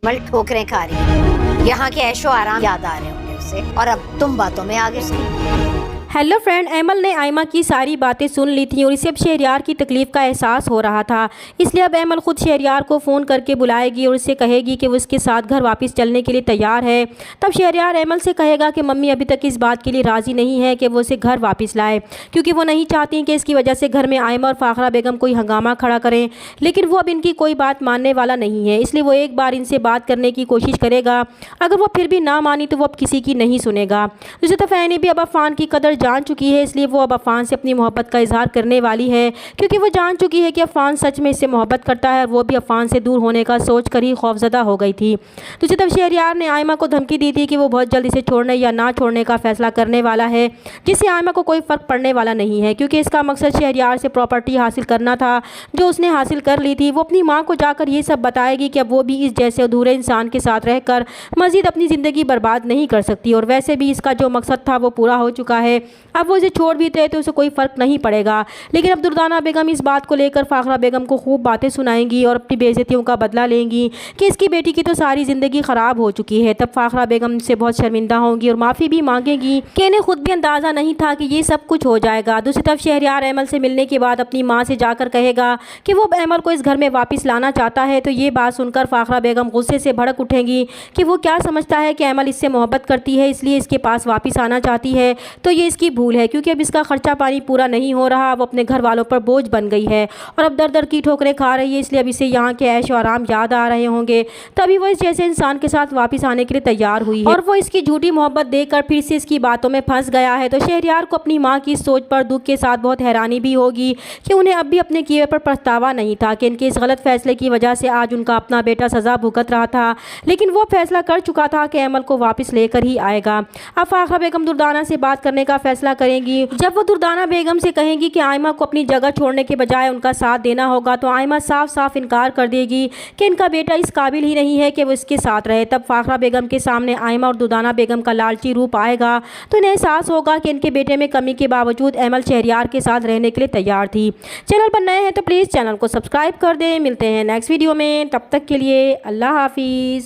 मल ठोकरें खा रही है, यहाँ के ऐशो आराम याद आ रहे होंगे उसे, और अब तुम बातों में आ गए उसकी। हेलो फ्रेंड, ऐमल ने आयमा की सारी बातें सुन ली थी और इसे अब शहरयार की तकलीफ़ का एहसास हो रहा था। इसलिए अब ऐमल खुद शहरयार को फ़ोन करके बुलाएगी और उससे कहेगी कि वो उसके साथ घर वापस चलने के लिए तैयार है। तब शहरयार ऐमल से कहेगा कि मम्मी अभी तक इस बात के लिए राज़ी नहीं है कि वो उसे घर वापस लाए, क्योंकि वो नहीं चाहती कि इसकी वजह से घर में आयमा और फ़ाखरा बेगम कोई हंगामा खड़ा करें। लेकिन वो अब इनकी कोई बात मानने वाला नहीं है, इसलिए वो एक बार इनसे बात करने की कोशिश करेगा। अगर वो फिर भी ना मानी तो वो अब किसी की नहीं सुनेगा। दूसरी तरफ ऐनी भी अब अफ़ान की कदर जान चुकी है, इसलिए वो अब अफ़ान से अपनी मोहब्बत का इजहार करने वाली है, क्योंकि वो जान चुकी है कि अफ़ान सच में इससे मोहब्बत करता है और वो भी अफ़ान से दूर होने का सोच कर ही खौफज़दा हो गई थी। दूसरी तरफ शहरयार ने आयमा को धमकी दी थी कि वो बहुत जल्द इसे छोड़ने या ना छोड़ने का फैसला करने वाला है, जिससे आयमा को कोई फ़र्क पड़ने वाला नहीं है, क्योंकि इसका मकसद शहरयार से प्रॉपर्टी हासिल करना था जो उसने हासिल कर ली थी। वो अपनी माँ को जाकर ये सब बताएगी कि अब वो भी इस जैसे अधूरे इंसान के साथ रहकर मज़ीद अपनी ज़िंदगी बर्बाद नहीं कर सकती, और वैसे भी इसका जो मकसद था वो पूरा हो चुका है। अब वो इसे छोड़ भी दे तो उसे कोई फ़र्क नहीं पड़ेगा। लेकिन अब दुर्दाना बेगम इस बात को लेकर फ़ाखरा बेगम को खूब बातें सुनाएंगी और अपनी बेइज्जतियों का बदला लेंगी कि इसकी बेटी की तो सारी ज़िंदगी ख़राब हो चुकी है। तब फ़ाखरा बेगम से बहुत शर्मिंदा होंगी और माफ़ी भी मांगेगी कि इन्हें खुद भी अंदाज़ा नहीं था कि ये सब कुछ हो जाएगा। दूसरी तरफ शहरयार ऐमल से मिलने के बाद अपनी माँ से जाकर कहेगा कि वो ऐमल को इस घर में वापस लाना चाहता है। तो ये बात सुनकर फ़ाखरा बेगम गुस्से से भड़क उठेंगी कि वो क्या समझता है कि ऐमल इससे मोहब्बत करती है, इसलिए इसके पास वापस आना चाहती है। तो ये इसकी भूल है, क्योंकि अब इसका खर्चा पानी पूरा नहीं हो रहा, वो अपने घर वालों पर बोझ बन गई है और अब दर दर की ठोकरें खा रही है, इसलिए अब इसे यहाँ के ऐश और आराम याद आ रहे होंगे। तभी वो इस जैसे इंसान के साथ वापस आने के लिए तैयार हुई है और वो इसकी झूठी मोहब्बत देखकर फिर से इसकी बातों में फंस गया है। तो शहरयार को अपनी माँ की इस सोच पर दुख के साथ बहुत हैरानी भी होगी कि उन्हें अब भी अपने किए पर पछतावा नहीं था कि इनके इस गलत फैसले की वजह से आज उनका अपना बेटा सज़ा भुगत रहा था, लेकिन वो फैसला कर चुका था कि ऐमल को वापस लेकर ही आएगा। अब फ़ाखरा बेगम दुर्दाना से बात करने का फैसला करेंगी। जब वो दुर्दाना बेगम से कहेंगी कि आयमा को अपनी जगह छोड़ने के बजाय उनका साथ देना होगा, तो आयमा साफ साफ इनकार कर देगी कि इनका बेटा इस काबिल ही नहीं है कि वो इसके साथ रहे। तब फ़ाखरा बेगम के सामने आयमा और दुर्दाना बेगम का लालची रूप आएगा, तो इन्हें एहसास होगा कि इनके बेटे में कमी के बावजूद ऐमल शहरयार के साथ रहने के लिए तैयार थी। चैनल पर नए हैं तो प्लीज़ चैनल को सब्सक्राइब कर दें। मिलते हैं नेक्स्ट वीडियो में, तब तक के लिए अल्लाह हाफिज़।